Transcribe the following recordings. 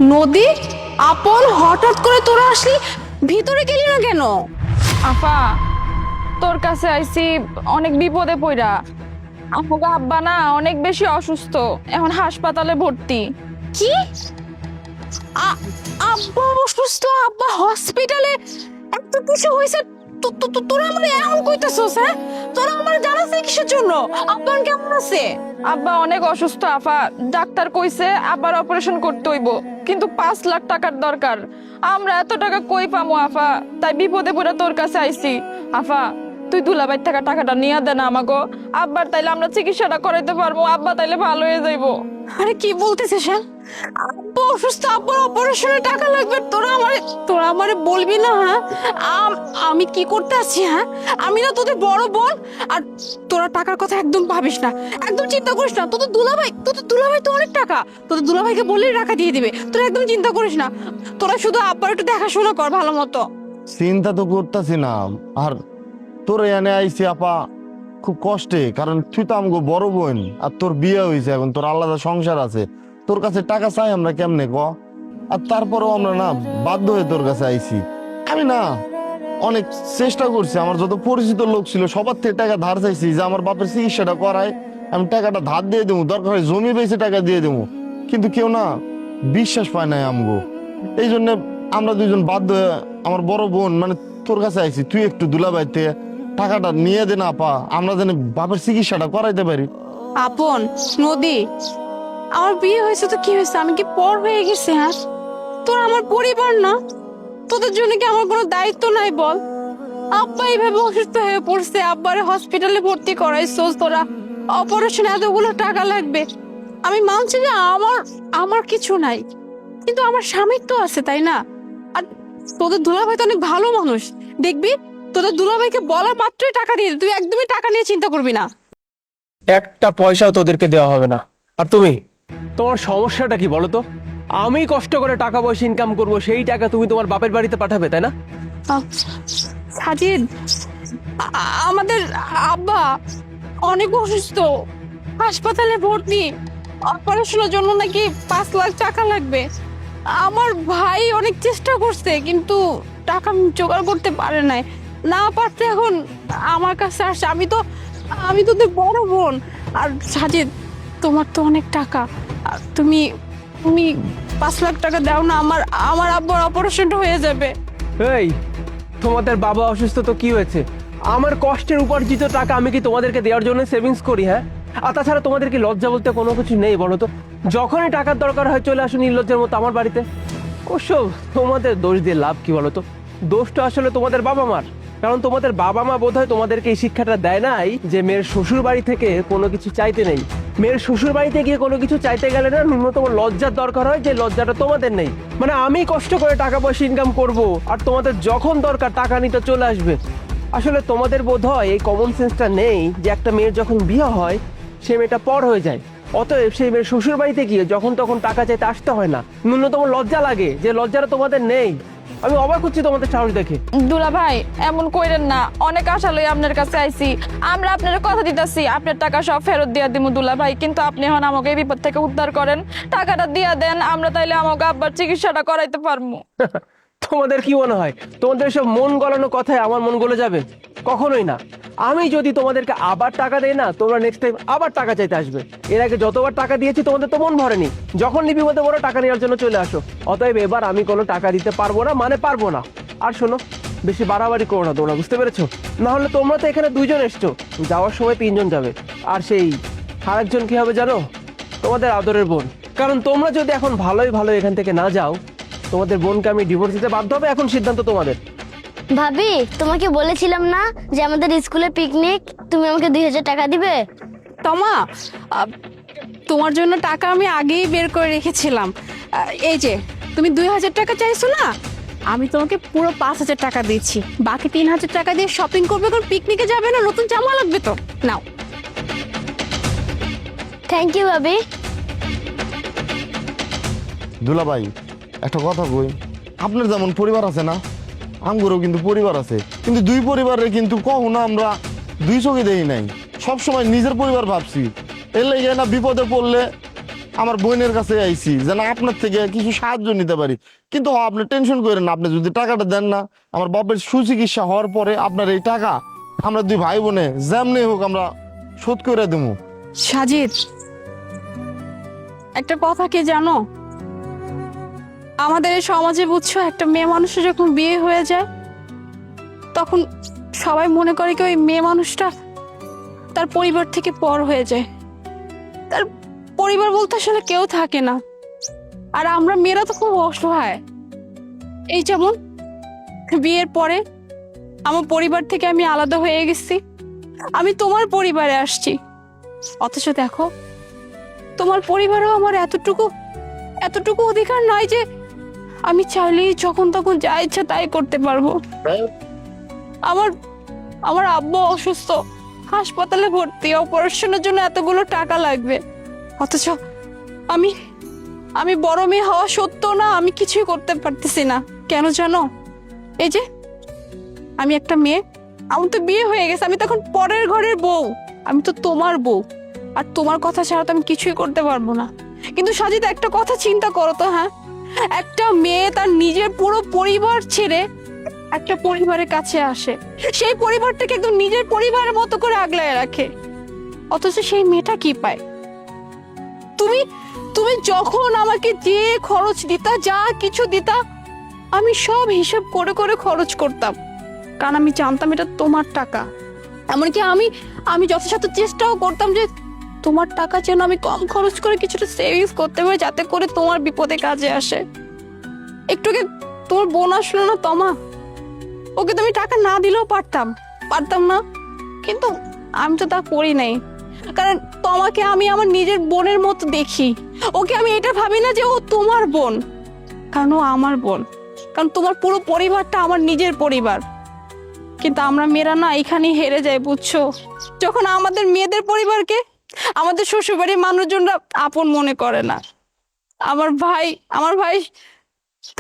নদী, আপন হঠাৎ করে তোরা আসলি, ভিতরে গেলি না কেন? আফা, তোর কাছে আইছি অনেক বিপদে পড়া। আমাকে আব্বা না অনেক বেশি অসুস্থ, এখন হাসপাতালে ভর্তি। কি? আব্বা অসুস্থ? আব্বা হসপিটালে? এত কিছু হয়েছে? তোরা আমার এখন কইতাছস? হ্যাঁ, তোরা আমার জানাস কিসের জন্য? আব্বা কেমন আছে? আব্বা অনেক অসুস্থ আফা, ডাক্তার কইছে আবার অপারেশন করতে হইব, কিন্তু 5 লাখ টাকার দরকার। আমরা এত টাকা কই পামু আফা? তাই বিপদে পড়ে তোর কাছে আইছি। আফা, তুই দুলাভাই থেকে টাকাটা নিয়ে দে না আমাকে। আব্বার তাইলে আমরা চিকিৎসাটা করাইতে পারবো, আব্বা তাইলে ভালো হয়ে যাইবো। আরে কি বলতেছিস? হ্যাঁ, আব্বা অসুস্থ, আব্বার অপারেশনের টাকা লাগবে। তোরা আমারে বলবি না? হ্যাঁ, আমি কি করতে আছি? হ্যাঁ, আমি না তোদের বড় বোন। আর তোরা টাকার কথা একদম ভাবিস না, একদম চিন্তা করিস না। তোদের দুলাভাই তো অনেক টাকা, তোদের দুলাভাইকে বললেই টাকা দিয়ে দিবে। তোরা একদম চিন্তা করিস না। তোরা শুধু আব্বার একটু দেখাশোনা কর ভালো মতো। চিন্তা তো করতেছি না। আর তোর এনে আইসি আপা খুব কষ্টে, কারণ তুই তো আমাকে বড় বোন, আর তোর বিয়ে হয়েছে, এখন তোর আলাদা সংসার আছে। তোর কাছে টাকা চাই আমরা কেমনে ক? আর তারপরেও আমরা না বাধ্য হয়ে তোর কাছে আইসি। আমি না অনেক চেষ্টা করছি, আমার যত পরিচিত লোক ছিল সবার থেকে টাকা ধার চাইছি যে আমার বাপের চিকিৎসাটা করায়, আমি টাকাটা ধার দিয়ে দেবো, দরকার হয় জমি বেচে টাকা দিয়ে দেবো, কিন্তু কেউ না বিশ্বাস পায় নাই আমগো। এই জন্য আমরা দুইজন বাধ্য হয়ে আমার বড় বোন মানে তোর কাছে আইছি, তুই একটু দুলাভাইতে টাকাটা নিয়ে দে না আপা, আমরা যেন বাপের চিকিৎসাটা করাইতে পারি। আপন, নদী, আমার বিয়ে হয়েছে তো কি হয়েছে? আমি কি পর হয়ে গেছি? হ্যাঁ, তোরা আমার পরিবার না? তোদের জন্য কি আমার কোনো দায়িত্ব নাই বল? আব্বা এইভাবে অসুস্থ হয়ে পড়ছে, আব্বারে হসপিটালে ভর্তি করাইছস তোরা, অপারেশন এতগুলো টাকা লাগবে। আমি মানছি যে আমার কিছু নাই, কিন্তু আমার স্বামীর তো আছে, তাই না? আর তোদের দুলাভাই তো অনেক ভালো মানুষ, দেখবি তোদের দুলাভাইকে বলা মাত্রই টাকা দিয়ে দিবে। তুই একদমই টাকা নিয়ে চিন্তা করবি না। একটা পয়সাও তোদেরকে দেওয়া হবে না। আর তুমি, তোমার সমস্যাটা কি বলো তো? আমি কষ্ট করে টাকা পয়সা ইনকাম করব, সেই টাকা তুমি তোমার বাপের বাড়িতে পাঠাবে, তাই না? সাজিদ, আমাদের আব্বা অনেক অসুস্থ, হাসপাতালে ভর্তি, অপারেশনের জন্য নাকি 5 লাখ টাকা লাগবে। আমার ভাই অনেক চেষ্টা করছে, কিন্তু টাকা জোগাড় করতে পারে নাই, না পারতে এখন আমার কাছে আসছে। আমি তোদের বড় বোন। আর সাজিদ, তোমার তো অনেক টাকা, আর তুমি তুমি 5 লাখ টাকা দাও না, আমার আব্বার অপারেশনটা হয়ে যাবে। এই, তোমাদের বাবা অসুস্থ তো কি হয়েছে? আমার কষ্টের উপার্জিত টাকা আমি কি তোমাদেরকে দেওয়ার জন্য সেভিংস করি? হ্যাঁ, আর তাছাড়া তোমাদের কি লজ্জা বলতে কোনো কিছু নেই বলো তো? যখনই টাকার দরকার হয় চলে আসো নির্লজ্জের মতো আমার বাড়িতে। ওসব তোমাদের দোষ দিয়ে লাভ কি বলো তো? দোষটা আসলে তোমাদের বাবা মার, কারণ তোমাদের বাবা মা বোধহয় তোমাদেরকে এই শিক্ষাটা দেয় নাই যে মেয়ের শ্বশুর বাড়ি থেকে কোনো কিছু চাইতে নেই। মেয়ের শ্বশুর বাড়িতে গিয়ে কোনো কিছু চাইতে গেলে না ন্যূনতম লজ্জার দরকার হয়, যে লজ্জাটা তোমাদের নেই। মানে আমি কষ্ট করে টাকা পয়সা ইনকাম করব, আর তোমাদের যখন দরকার টাকা নিতে চলে আসবে। আসলে তোমাদের বোধহয় এই কমন সেন্সটা নেই যে একটা মেয়ের যখন বিয়ে হয় সে মেয়েটা পর হয়ে যায়, অতএব সেই মেয়ের শ্বশুর বাড়িতে গিয়ে যখন তখন টাকা চাইতে আসতে হয় না। ন্যূনতম লজ্জা লাগে, যে লজ্জাটা তোমাদের নেই। আমি অবাক হচ্ছি তোমাদের সাহস দেখে। দুলাভাই, এমন কইরেন না, অনেক আশা লই আপনার কাছে আইছি। আমরা আপনার কথা দিতেছি আপনার টাকা সব ফেরত দিয়া দিমু দুলাভাই, কিন্তু আপনি এখন আমাকে এই বিপদ থেকে উদ্ধার করেন, টাকাটা দিয়া দেন, আমরা তাইলে আমাকে আব্বার চিকিৎসাটা করাইতে পারবো। তোমাদের কি মনে হয় তোমাদের সব মন গলানো কথায় আমার মন গলে যাবে? কখনোই না। আমি যদি তোমাদেরকে আবার টাকা দেই না, তোমরা নেক্সট টাইম আবার টাকা চাইতে আসবে। এর আগে যতবার টাকা দিয়েছি তোমাদের তো মন ভরেনি, যখন বিপদে পড়ো টাকা নেওয়ার জন্য চলে আসো। অতএব এবার আমি কোনো টাকা দিতে পারবো না, মানে পারবো না। আর শোনো, বেশি বাড়াবাড়ি করো না তোমরা, বুঝতে পেরেছো? না হলে তোমরা তো এখানে 2জন এসছো, যাওয়ার সময় 3জন যাবে। আর সেই আরেকজন কি হবে জানো? তোমাদের আদরের বোন। কারণ তোমরা যদি এখন ভালোই ভালো এখান থেকে না যাও, তোমাদের বোনকে আমি ডিভোর্স দিতে বাধ্য হবে। এখন সিদ্ধান্ত তোমাদের। ভাবি, তোমাকে বলেছিলাম না যে আমাদের স্কুলে পিকনিক, তুমি আমাকে 2000 টাকা দিবে? তমা, তোমার জন্য টাকা আমি আগেই বের করে রেখেছিলাম। এই যে তুমি 2000 টাকা চাইছো না, আমি তোমাকে পুরো 5000 টাকা দিচ্ছি। বাকি 3000 টাকা দিয়ে শপিং করবে, কারণ পিকনিকে যাবে না, নতুন জামা লাগবে তো। নাও। থ্যাংক ইউ ভাবি। দুলাভাই, একটা কথা কই, আপনার যেমন পরিবার আছে না, আমগরও কিন্তু পরিবার আছে, কিন্তু দুই পরিবারে কিন্তু কখনো আমরা দুই চোখে দেই নাই, সবসময় নিজের পরিবার ভাবছি। এর লেগে না বিপদে পড়লে আমার বোনের কাছে আইছি যেন আপনার থেকে কিছু সাহায্য নিতে পারি। কিন্তু আপনি টেনশন করেন না, আপনি যদি টাকাটা দেন না, আমার বাপের সুচিকিৎসা হওয়ার পরে আপনার এই টাকা আমরা দুই ভাই বোনে যেমনি হোক আমরা শোধ করে দেবো। সাজিদ, একটা কথা কি জানো, আমাদের এই সমাজে বুঝছো, একটা মেয়ে মানুষের যখন বিয়ে হয়ে যায় তখন সবাই মনে করে কি ওই মেয়ে মানুষটা তার পরিবার থেকে পর হয়ে যায়। তার পরিবার বলতে আসলে কেউ থাকে না। আর আমরা মেয়েরা তো খুব অসহায়। এই যেমন বিয়ের পরে আমার পরিবার থেকে আমি আলাদা হয়ে গেছি, আমি তোমার পরিবারে আসছি, অথচ দেখো তোমার পরিবারেও আমার এতটুকু এতটুকু অধিকার নয় যে আমি চাইলেই যখন তখন যা ইচ্ছা তাই করতে পারবো। আমার আমার আব্বু অসুস্থ, হাসপাতালে ভর্তি, অপারেশনের জন্য এতগুলো টাকা লাগবে, অথচ আমি আমি বড় মেয়ে হওয়া সত্ত্বেও না আমি কিছুই করতে পারতেছি না। কেন জানো? এই যে আমি একটা মেয়ে, আমার তো বিয়ে হয়ে গেছে, আমি তখন পরের ঘরের বউ, আমি তো তোমার বউ, আর তোমার কথা ছাড়া তো আমি কিছুই করতে পারবো না। কিন্তু সাজিদ, একটা কথা চিন্তা করো তো, হ্যাঁ, একটা মেয়ে তার নিজের পুরো পরিবার ছেড়ে একটা পরিবারের কাছে আসে, সেই পরিবারটাকে একদম নিজের পরিবারের মতো করে আগলায় রাখে, অথচ সেই মেয়েটা কি পায়? তুমি তুমি যখন আমাকে যে খরচ দিতা, যা কিছু দিতা, আমি সব হিসাব করে করে খরচ করতাম, কারণ আমি জানতাম এটা তোমার টাকা। এমনকি আমি আমি যথাসাধ্য চেষ্টাও করতাম যে তোমার টাকা যেন আমি কম খরচ করে কিছুটা সেভিংস করতে পারি, যাতে করে তোমার বিপদে কাজে আসে। একটুকে তোমার বোন আসলো না তমা, ওকে তো আমি টাকা না দিলেও পারতাম না, কিন্তু আমি তো তা করি নাই, কারণ তোমাকে আমি আমার নিজের বোনের মতো দেখি। ওকে আমি এটা ভাবি না যে ও তোমার বোন, কারণ ও আমার বোন, কারণ তোমার পুরো পরিবারটা আমার নিজের পরিবার। কিন্তু আমরা মেয়েরা না এখানেই হেরে যাই, বুঝছো? যখন আমাদের মেয়েদের পরিবারকে আমাদের শ্বশুরবাড়ির মানুষজনরা আপন মনে করে না। আমার ভাই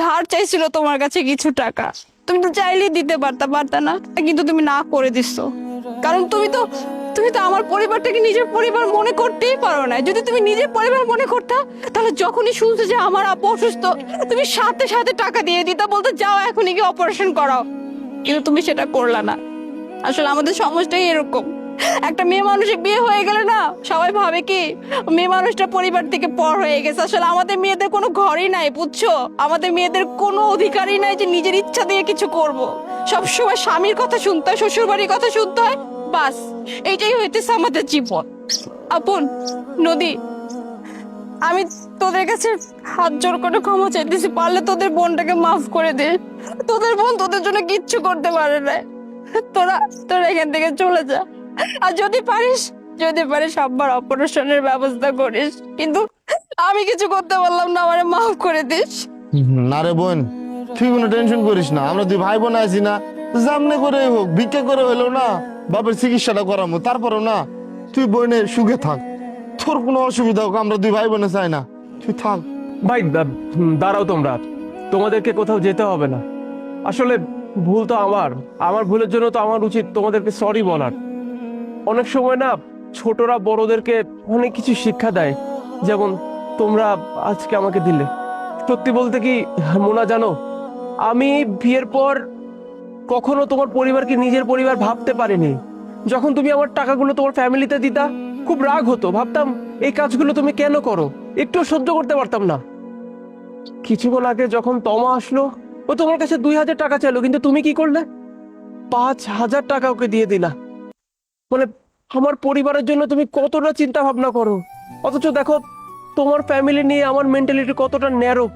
ধার চাইছিল তোমার কাছে কিছু টাকা, তুমি তো চাইলেই দিতে পারতা না, কিন্তু তুমি না করে দিছো, কারণ তুমি তো আমার পরিবারটাকে নিজের পরিবার মনে করতেই পারো না। যদি তুমি নিজের পরিবার মনে করতা, তাহলে যখনই শুনছো যে আমার আপু অসুস্থ, তুমি সাথে সাথে টাকা দিয়ে দিতা, বলতে যাও এখনই গিয়ে অপারেশন করাও, কিন্তু তুমি সেটা করলা না। আসলে আমাদের সমাজটাই এরকম, একটা মেয়ে মানুষের বিয়ে হয়ে গেলে না সবাই ভাবে কি মেয়ে মানুষটা পরিবার থেকে পর হয়ে গেছে। আসলে আমাদের মেয়েদের কোনো ঘরই নাই, বুঝছো? আমাদের মেয়েদের কোনো অধিকারই নাই যে নিজের ইচ্ছা দিয়ে কিছু করব। সবসময় স্বামীর কথা শুনতে হয়, শ্বশুর বাড়ির কথা শুনতে হয়, বাস এইটাই হইতেছে আমাদের জীবন। আপন নদী, আমি তোদের কাছে হাত জোর করে ক্ষমা চাইতেছি, পারলে তোদের বোনটাকে মাফ করে দে। তোদের বোন তোদের জন্য কিচ্ছু করতে পারে না, তোরা এখান থেকে চলে যা। আর যদি পারিস আব্বার অপারেশনের ব্যবস্থা করিস, কিন্তু আমি কিছু করতে পারলাম না, আমারে মাফ করে দিস। না রে বোন, তুই কোনো টেনশন করিস না, আমরা দুই ভাই বোন আছি না, যেমনি করে হোক ভিক্ষা করে হইলো না বাপের চিকিৎসাটা করামো, তারপরও না তুই বোনের সুখে থাক, তোর কোনো অসুবিধা হোক আমরা দুই ভাই বোনে চাই না, তুই থাক। ভাই দাঁড়াও, তোমাদেরকে কোথাও যেতে হবে না। আসলে ভুল তো আমার ভুলের জন্য তো আমার উচিত তোমাদেরকে সরি বলার। অনেক সময় না ছোটরা বড়দেরকে অনেক কিছু শিক্ষা দেয়, যেমন তোমরা আজকে আমাকে দিলে। সত্যি বলতে কি মোনা জানো, আমি বিয়ের পর কখনো তোমার পরিবারকে নিজের পরিবার ভাবতে পারিনি। যখন তুমি আমার টাকাগুলো তোমার ফ্যামিলিতে দিতা, খুব রাগ হতো, ভাবতাম এই কাজগুলো তুমি কেন করো, একটু সহ্য করতে পারতাম না। কিছুক্ষণ আগে যখন তমা আসলো, ও তোমার কাছে 2000 টাকা চাইলো, কিন্তু তুমি কি করলে? 5000 টাকা ওকে দিয়ে দিলা। মানে আমার পরিবারের জন্য তুমি কতটা চিন্তা ভাবনা করো, অথচ দেখো তোমার ফ্যামিলি নিয়ে আমার মেন্টালিটি কতটা ন্যারো।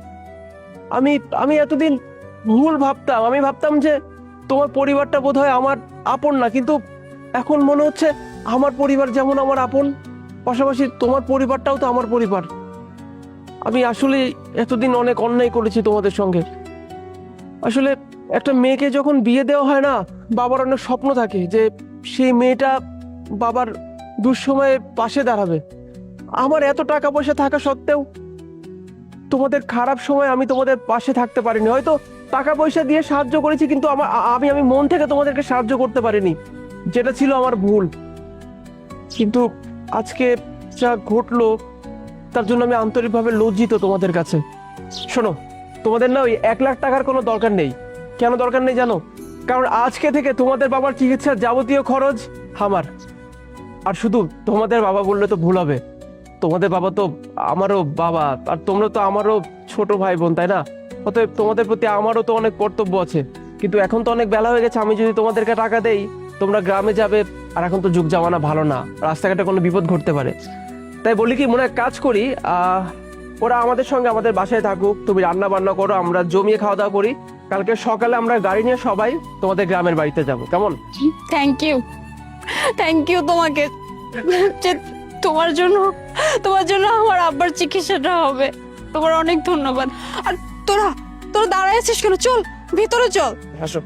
আমি এতদিন ভুল ভাবতাম, আমি ভাবতাম যে তোমার পরিবারটা বোধহয় আমার আপন না, কিন্তু এখন মনে হচ্ছে আমার পরিবার যেমন আমার আপন, পাশাপাশি তোমার পরিবারটাও তো আমার পরিবার। আমি আসলে এতদিন অনেক অন্যায় করেছি তোমাদের সঙ্গে। আসলে একটা মেয়েকে যখন বিয়ে দেওয়া হয় না, বাবার অনেক স্বপ্ন থাকে যে সেই মেয়েটা বাবার দুঃসময়ে পাশে দাঁড়াবে। আমার এত টাকা পয়সা থাকা সত্ত্বেও তোমাদের খারাপ সময় আমি তোমাদের পাশে থাকতে পারিনি। হয়তো টাকা পয়সা দিয়ে সাহায্য করেছি, কিন্তু আমি মন থেকে তোমাদেরকে সাহায্য করতে পারিনি, যেটা ছিল আমার ভুল। কিন্তু আজকে যা ঘটলো, তার জন্য আমি আন্তরিকভাবে লজ্জিত তোমাদের কাছে। শোনো, তোমাদের না ওই 1 লাখ টাকার কোনো দরকার নেই। কেন দরকার নেই জানো? কারণ আজকে থেকে তোমাদের বাবার চিকিৎসার যাবতীয় খরচ আমার। আর শুধু তোমাদের বাবা বললে তো ভুল হবে, তোমাদের বাবা তো আমারও বাবা, আর তোমরা তো আমারও ছোট ভাই বোন, তাই না? অতএব তোমাদের প্রতি আমারও তো অনেক কর্তব্য আছে। কিন্তু এখন তো অনেক বেলা হয়ে গেছে, আমি যদি তোমাদেরকে টাকা দেই তোমরা গ্রামে যাবে, আর এখন তো যুগ জামানা ভালো না, রাস্তাঘাটে কোনো বিপদ ঘটতে পারে। তাই বলি কি, মনে হয় কাজ করি, ওরা আমাদের সঙ্গে আমাদের বাসায় থাকুক, তুমি রান্না বান্না করো, আমরা জমিয়ে খাওয়া দাওয়া করি। কালকে সকালে আমরা গাড়ি নিয়ে সবাই তোমাদের গ্রামের বাড়িতে যাব, কেমন? থ্যাংক ইউ তোমাকে, যে তোমার জন্য আমার আব্বার চিকিৎসাটা হবে। তোমার অনেক ধন্যবাদ। আর তোরা দাঁড়ায় আছিস কেন? চল ভিতরে চল। আসো।